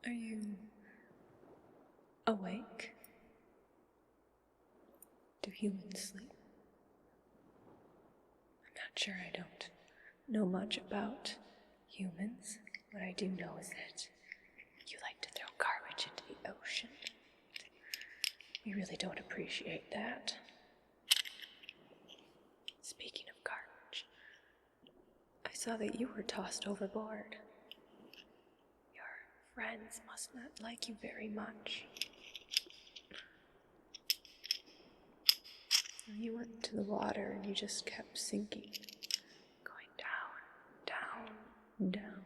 Are you awake? Do humans sleep? I'm not sure. I don't know much about humans. What I do know is that you like to throw garbage into the ocean. We really don't appreciate that. Speaking of garbage, I saw that you were tossed overboard. Your friends must not like you very much. You went to the water and you just kept sinking, going down, down, down.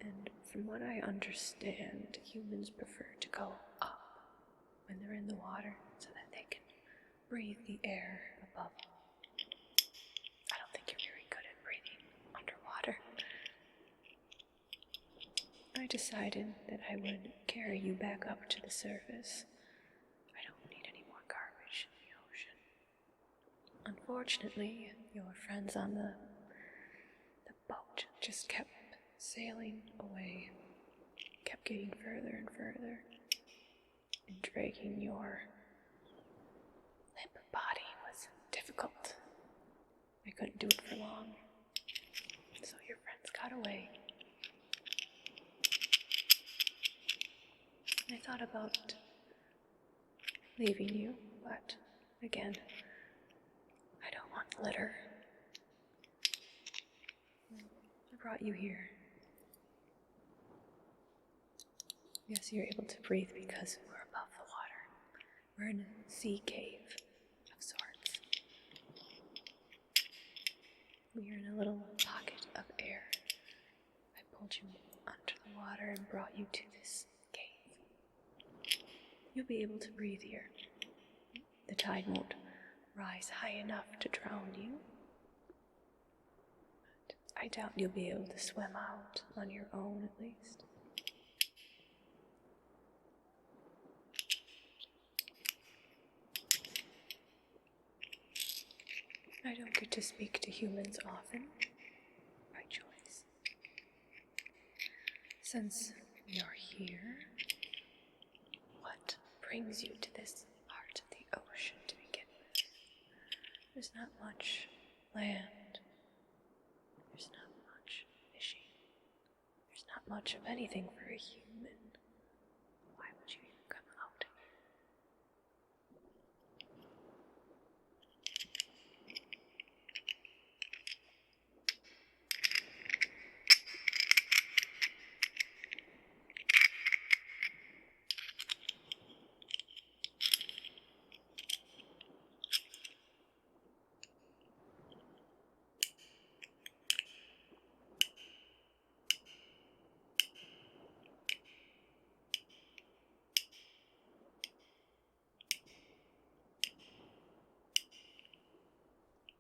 And from what I understand, humans prefer to go up when they're in the water so that they can breathe the air above. I don't think you're very good at breathing underwater. I decided that I would carry you back up to the surface. I don't need any more garbage in the ocean. Unfortunately, your friends on the boat just kept sailing away, kept getting further and further, and dragging your limp body was difficult. I couldn't do it for long, so your friends got away. I thought about leaving you, but again, I don't want litter. I brought you here. Yes, you're able to breathe because we're above the water. We're in a sea cave of sorts. We're in a little pocket of air. I pulled you under the water and brought you to this cave. You'll be able to breathe here. The tide won't rise high enough to drown you. But I doubt you'll be able to swim out on your own, at least. I don't get to speak to humans often, by choice. Since you're here, what brings you to this part of the ocean to begin with? There's not much land. There's not much fishing. There's not much of anything for a human. Why would you even come out here?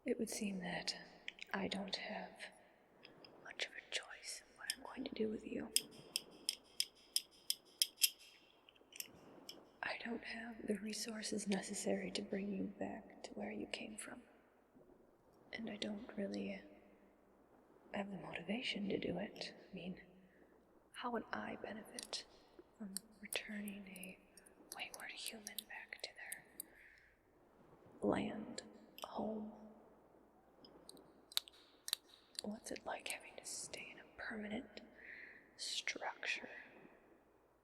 It would seem that I don't have much of a choice in what I'm going to do with you. I don't have the resources necessary to bring you back to where you came from. And I don't really have the motivation to do it. I mean, how would I benefit from returning a wayward human back to their land, home? What's it like having to stay in a permanent structure?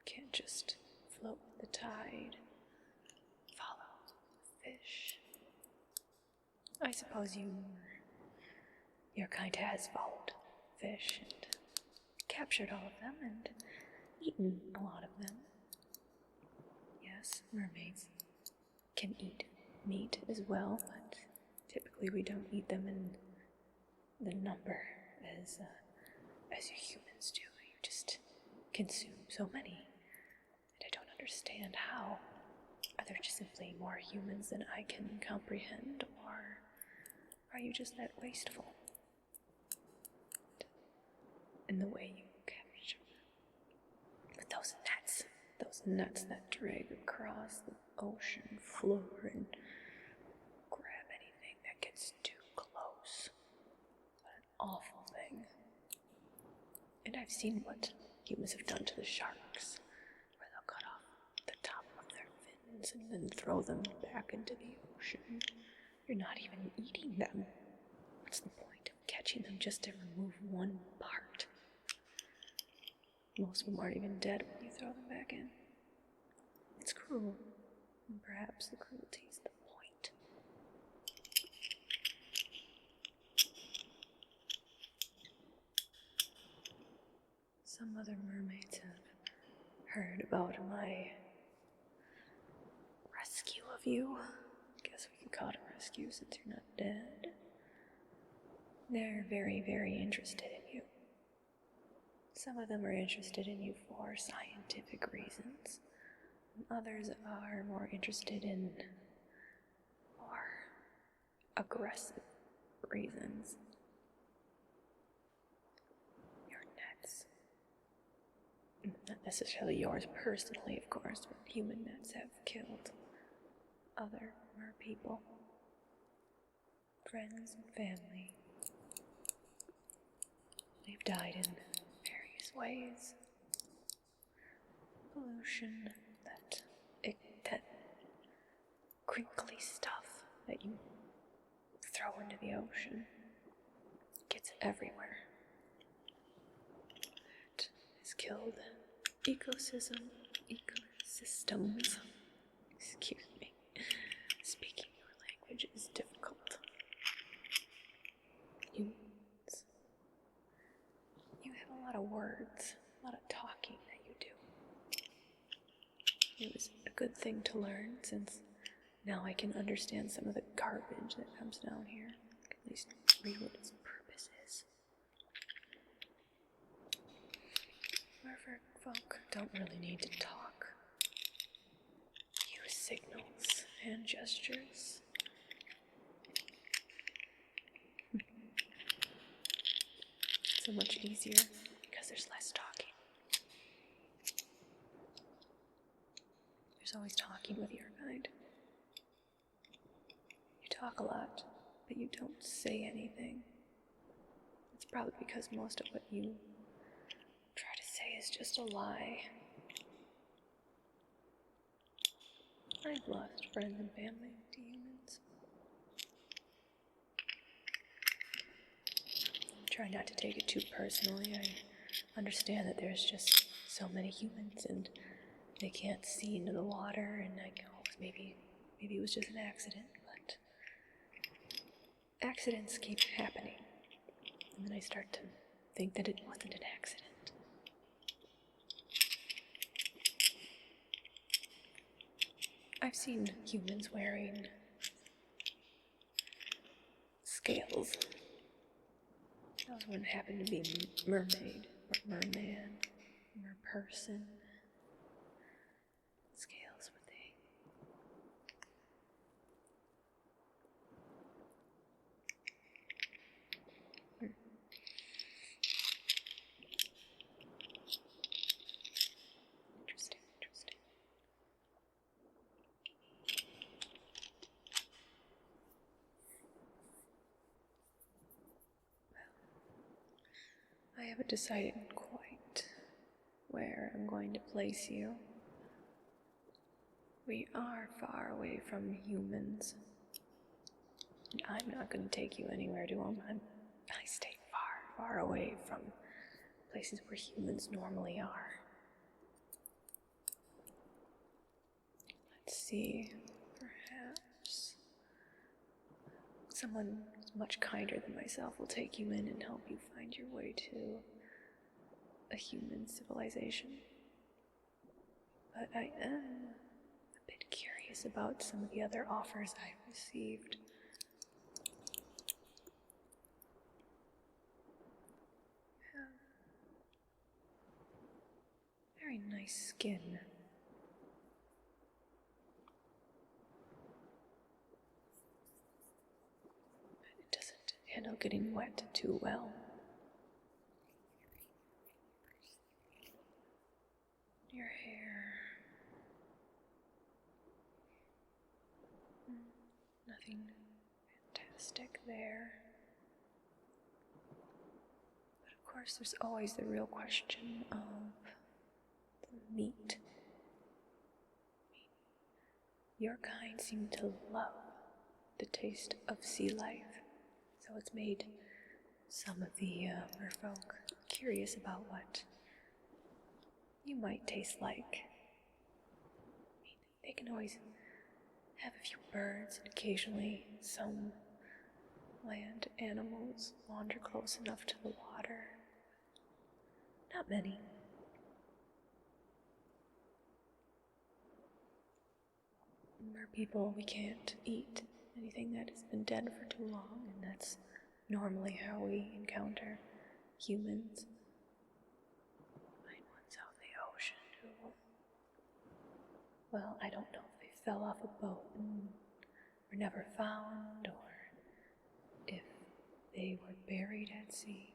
Can't just float with the tide, follow the fish. I suppose your kind has followed fish and captured all of them and eaten a lot of them. Yes, mermaids can eat meat as well, but typically we don't eat them in the number as you humans do. You just consume so many, and I don't understand how. Are there just simply more humans than I can comprehend, or are you just that wasteful in the way you capture? With those nets that drag across the ocean floor and grab anything that gets too close. What an awful thing. And I've seen what humans have done to the sharks, where they'll cut off the top of their fins and then throw them back into the ocean. You're not even eating them. What's the point of catching them just to remove one part? Most of them aren't even dead when you throw them back in. It's cruel, and perhaps the cruelty is the point. Some other mermaids have heard about my rescue of you. I guess we can call it a rescue since you're not dead. They're very, very interested in you. Some of them are interested in you for scientific reasons. Others are more interested in more aggressive reasons. Your nets. Not necessarily yours personally, of course, but human nets have killed other mer people, friends and family. They've died in various ways. Pollution, that crinkly stuff that you throw into the ocean gets everywhere. It has killed ecosystems. Excuse me. Speaking your language is difficult. Humans. You have a lot of words, a lot of talking that you do. It was a good thing to learn, since now I can understand some of the garbage that comes down here. I can at least read what its purpose is. Merfolk don't really need to talk. Use signals and gestures. It's so much easier because there's less talking. There's always talking with your kind. You talk a lot, but you don't say anything. It's probably because most of what you try to say is just a lie. I've lost friends and family to humans. Try not to take it too personally. I understand that there's just so many humans and they can't see into the water, and I go, maybe it was just an accident, but accidents keep happening. And then I start to think that it wasn't an accident. I've seen humans wearing scales. Those wouldn't happen to be mermaid, or merman, merperson. Scales would they? Interesting. I haven't decided quite where I'm going to place you. We are far away from humans. And I'm not going to take you anywhere to them. I stay far away from places where humans normally are. Let's see, perhaps someone much kinder than myself will take you in and help you find your way to a human civilization. But I am a bit curious about some of the other offers I've received. Very nice skin. It doesn't handle getting wet too well. Your hair. Nothing fantastic there. But of Of course, there's always the real question of the meat. Your kind seem to love the taste of sea life, so it's made some of the merfolk curious about what you might taste like. They can always have a few birds, and occasionally some land animals wander close enough to the water. Not many. Mer people, we can't eat anything that has been dead for too long, and that's normally how we encounter humans. Find ones out in the ocean who, well, I don't know if they fell off a boat and were never found, or if they were buried at sea.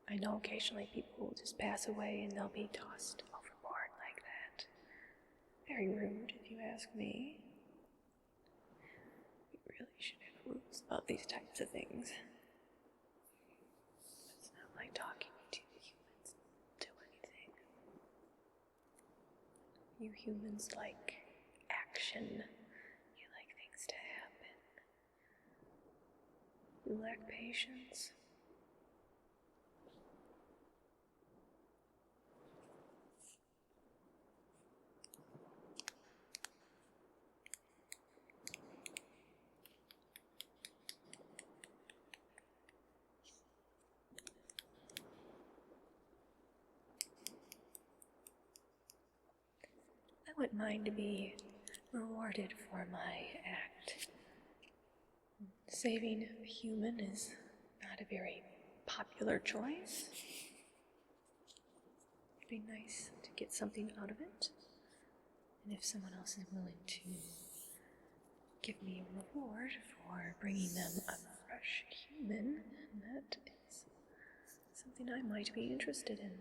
I know occasionally people will just pass away and they'll be tossed overboard like that. Very rude, if you ask me. We really should have rules about these types of things. It's not like talking to humans do anything. You humans like action. You like things to happen. You lack patience. I wouldn't mind to be rewarded for my act. Saving a human is not a very popular choice. It'd be nice to get something out of it. And if someone else is willing to give me a reward for bringing them a fresh human, that is something I might be interested in.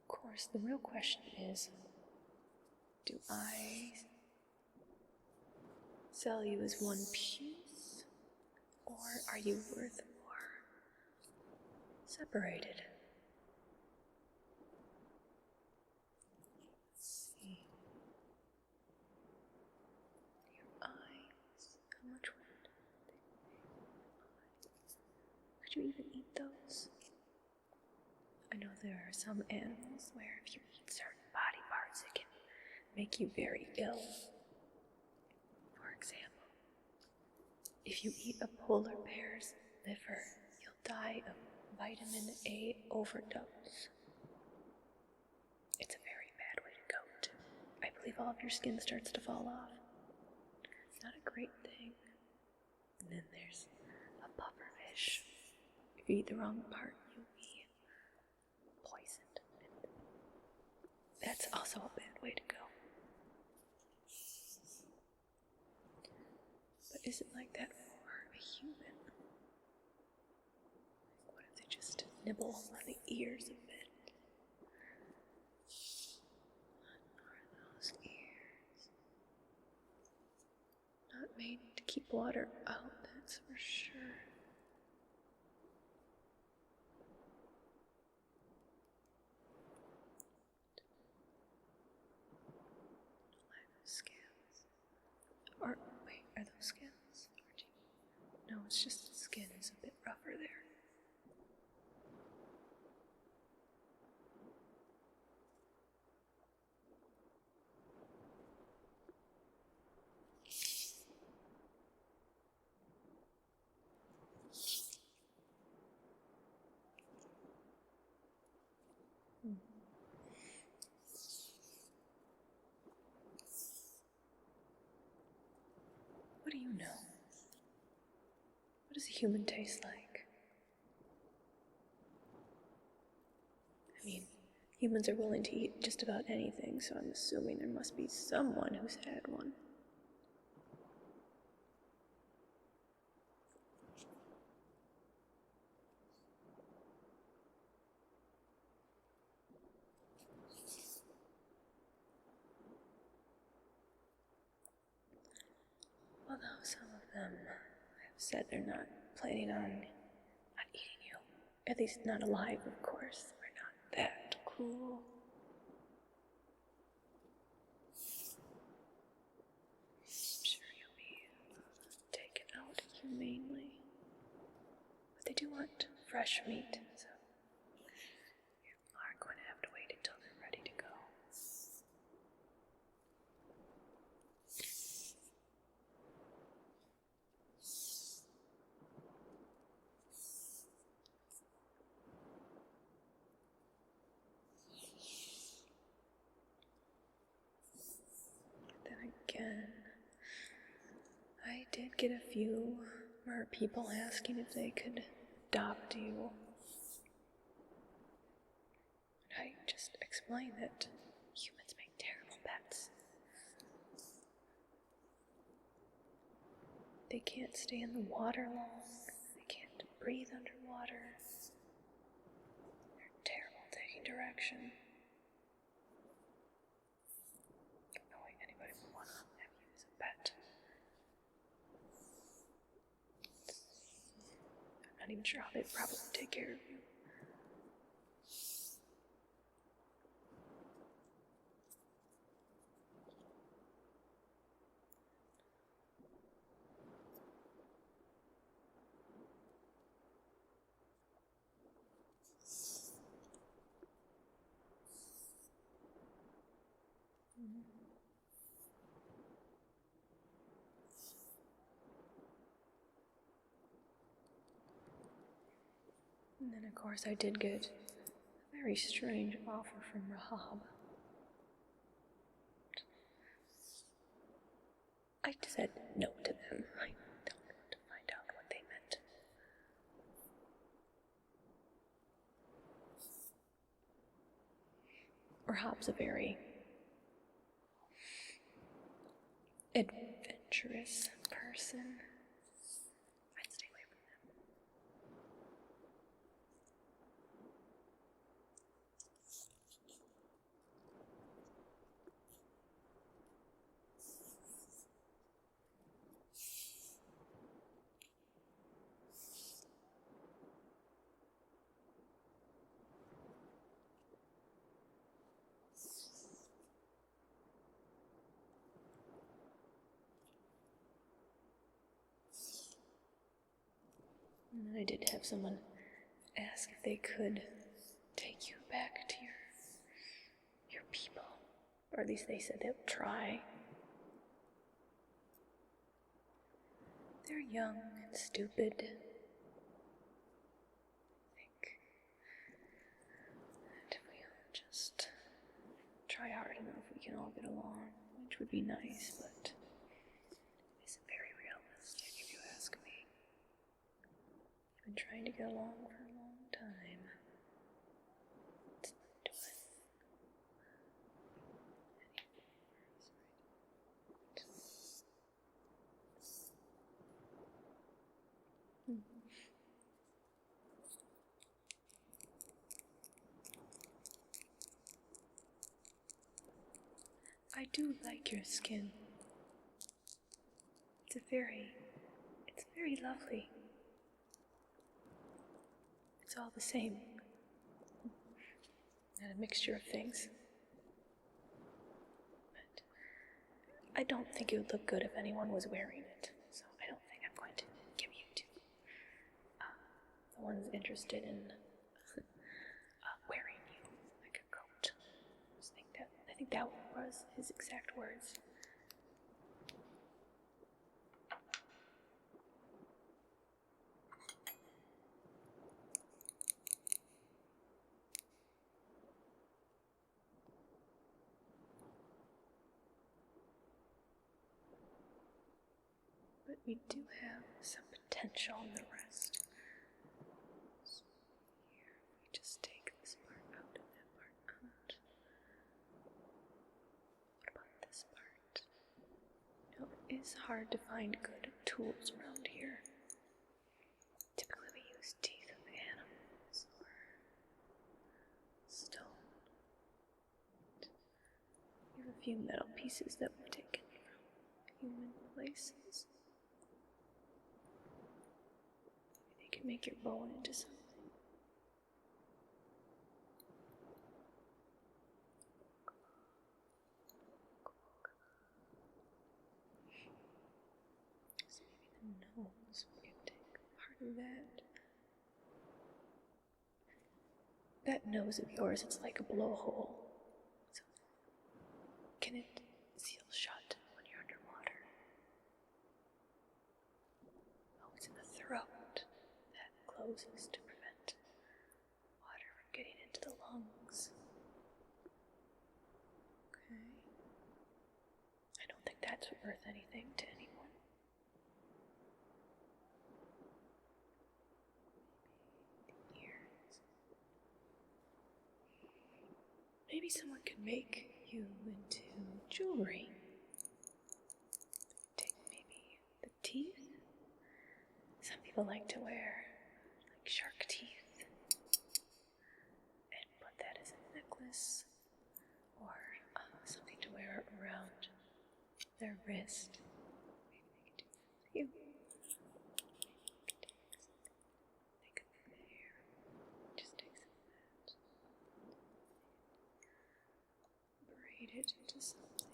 Of course, the real question is, do I sell you as one piece, or are you worth more separated? Let's see. Your eyes, how much would they weigh? Could you even eat those? I know there are some animals where if you eat certain body parts, it can make you very ill. For example, if you eat a polar bear's liver, you'll die of vitamin A overdose. It's a very bad way to go, too. I believe all of your skin starts to fall off. It's not a great thing. And then there's a pufferfish. If you eat the wrong part, you'll be poisoned. That's also a bad way to go. But is it like that for a human? What if they just nibble on the ears a bit? What are those ears? Not made to keep water out, that's for sure. Scales. Or, wait, are those scales? No, it's just the skin is a bit rougher there. What do you know? What does a human taste like? I mean, humans are willing to eat just about anything, so I'm assuming there must be someone who's had one. them have said they're not planning on eating you. At least not alive, of course. We're not that cruel. I'm sure you'll be taken out humanely. But they do want fresh meat, so you are going to have to wait until they're ready to go. Then again, I did get a few mer people asking if they could adopt you. I just explained that humans make terrible pets. They can't stay in the water long. They can't breathe underwater. They're terrible taking direction. No way anybody would want to have you as a pet. I'm not even sure how they'd probably take care of you. And then, of course, I did get a very strange offer from Rahab. I said no to them. I don't want to find out what they meant. Rahab's a very adventurous person. I'd stay away from them. And then I did have someone ask if they could take you back to your people. Or at least they said they would try. They're young and stupid. I think that if we all just try hard enough, we can all get along, which would be nice, but it isn't very realistic if you ask me. I've been trying to get along for a long time. It's not doing it. I do like your skin. It's very lovely. It's all the same. And a mixture of things. But I don't think it would look good if anyone was wearing it. So I don't think I'm going to give you to the ones interested in wearing you like a coat. I think that was his exact words. But we do have some potential in the rest. So here, we just take this part out and that part out. What about this part? You know, it is hard to find good tools around here. Typically we use teeth of animals or stone. We have a few metal pieces that we've taken from human places. can make your bone into something. So maybe the nose, we can take part of that. That nose of yours, it's like a blowhole. So can it seal shut when you're underwater? Oh, it's in the throat. That closes to prevent water from getting into the lungs. Okay. I don't think that's worth anything to anyone. The ears. Maybe someone could make you into jewelry. Take maybe the teeth. Some people like to wear like shark teeth and put that as a necklace or something to wear around their wrist. Maybe they could do that for you. Think of their hair. Just take some of that. Braid it into something.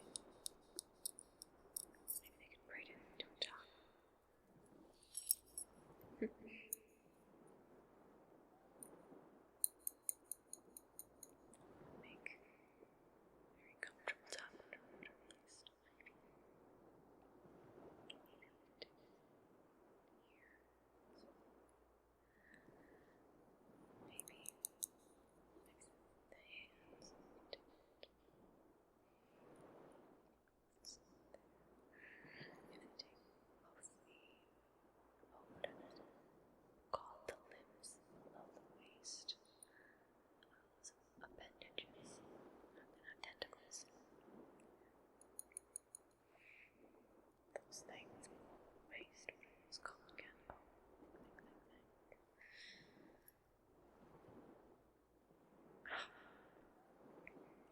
Maybe they could braid it into a top. Make a very comfortable top underwater, at least. Maybe the hands. And then take both what is it called, the limbs below the waist. Some appendages, not tentacles. Those things below the waist, what are those called again? Oh,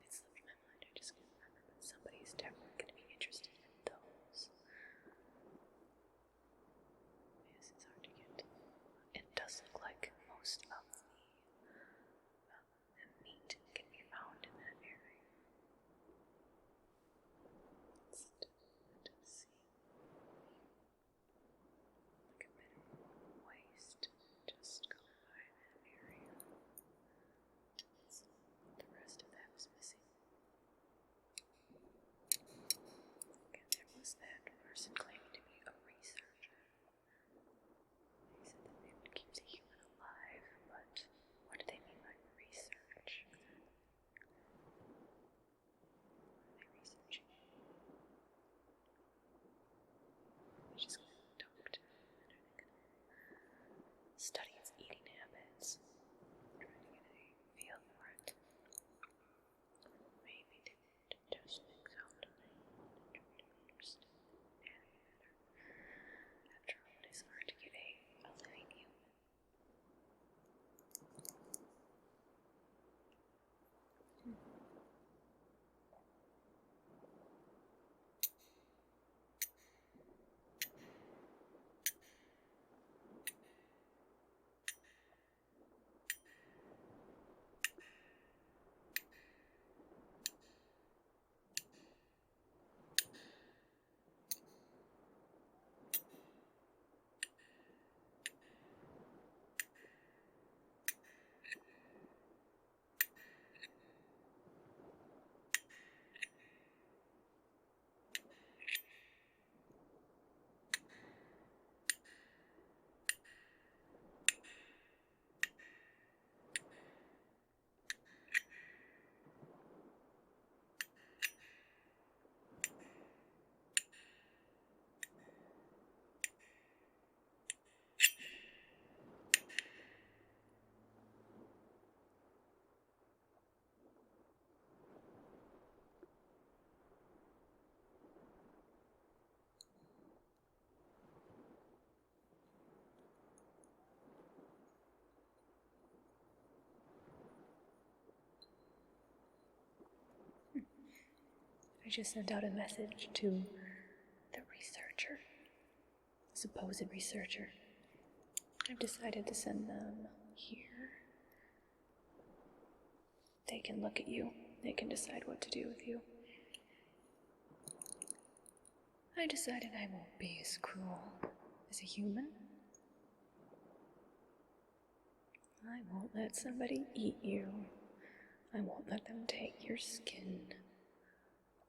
it slipped my mind, I just can't remember, but somebody's definitely going to be interested in those. Yes, it's hard to get. It does look like most of the meat can be found in that area. It does seem like a bit of waste just going by that area. So the rest of that was missing. Again, there was that person claiming to be a researcher. They said that they would keep the human alive, but what do they mean by research? What are they researching? They're just going to talk to him, and are they going to study its eating habits? Trying to get a feel for it. Maybe they want to test things out and try to understand the anatomy better. After all, it is hard to get a living human. I just sent out a message to the researcher, supposed researcher. I've decided to send them here. They can look at you. They can decide what to do with you. I decided I won't be as cruel as a human. I won't let somebody eat you. I won't let them take your skin.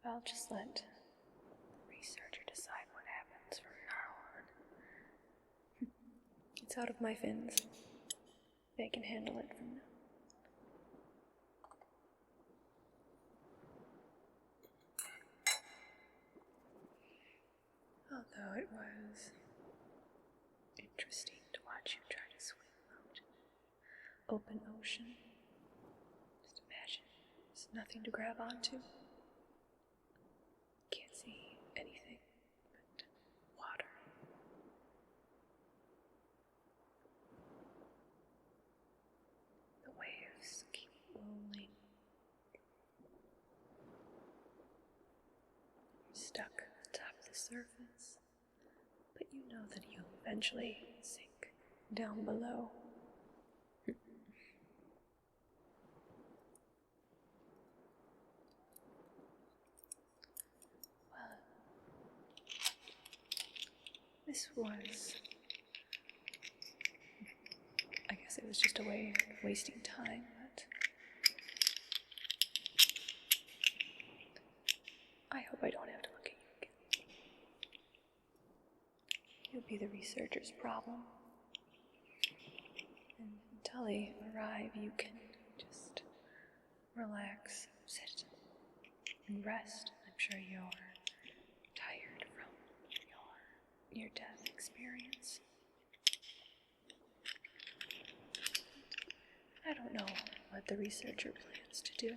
I'll just let the researcher decide what happens from now on. It's out of my fins. They can handle it from now. Although it was interesting to watch you try to swim out. Open ocean. Just imagine there's nothing to grab onto. Can't see anything but water. The waves keep rolling. You're stuck on top of the surface, but you know that you'll eventually sink down below. Well, this was, I guess it was just a way of wasting time, but I hope I don't have to look at you again. You'll be the researcher's problem. And until they arrive, you can just relax, sit, and rest. I'm sure you're tired from your near-death experience. I don't know what the researcher plans to do.